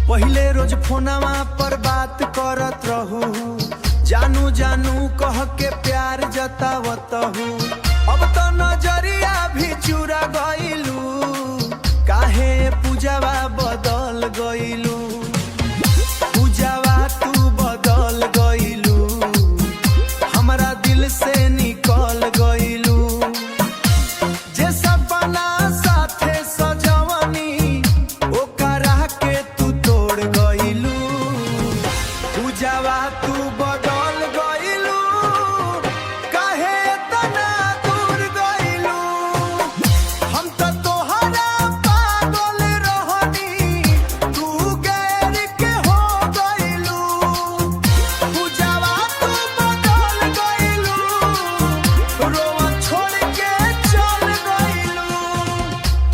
पहले रोज फोनवा पर बात करत रहू, जानू जानू कह के प्यार जतावत हूँ। अब तो नजरिया भी चुरा गइलू, काहे पूजावा बदल गइलू। पूजावा तू बदल गइलू, हमरा दिल से निकल गइलू। जे सपना साथे सजवनी ओकरा के तू तोड़ गइलू। पूजावा तू बदल गइलू, काहे इतना दूर गइलू। हम तो तोहरा पागल रहनी, तू गैर के हो गइलू। पूजावा तू बदल गइलू, रोवा छोड़ के चल गइलू।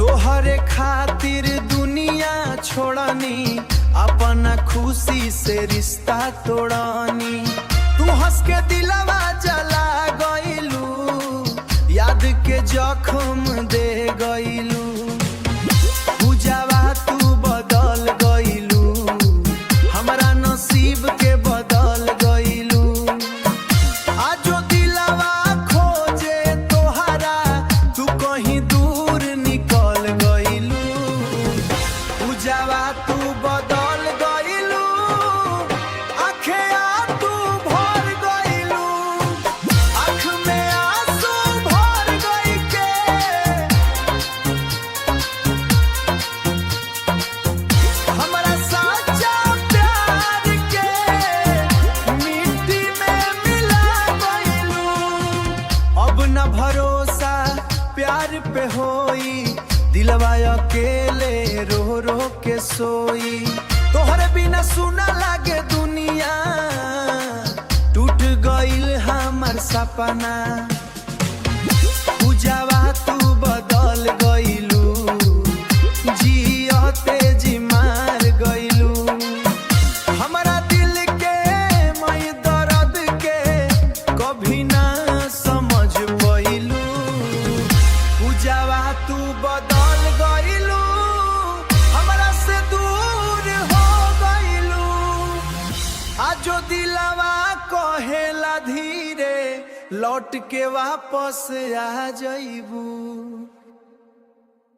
तोहरे खातिर दुनिया छोड़नी, अपना खुशी से रिश्ता तोड़नी। तू हंस के दिलवा जला गइलू, याद के जख्म दे गइलू। पूजावा तू बदल गइलू, हमरा नसीब के बदल गइलू। आजो दिलवा खोजे तोहरा, तू कहीं दूर निकल गइलू। पूजावा तू बदल गइलू, आँखें तू भर गइलू। आँख में आंसू भर गई के हमरा सच्चा प्यार के मिट्टी में मिला गइलू। अब न भरोसा प्यार पे होई, दिलवा अकेले रो रो के सोई। तोहरे बिना सुना लागे दुनिया, टूट गइल हमर सपना। पूजावा तू बदल गइलू, जियते जी मार गइलू। हमरा दिल के मई दर्द के कभी ना समझ पइलू। पूजावा तू बदल गइलू, हमरा से दूर हो गइलू। आजो दिलवा कहेला धीरे, लौट के वापस आ जइबू।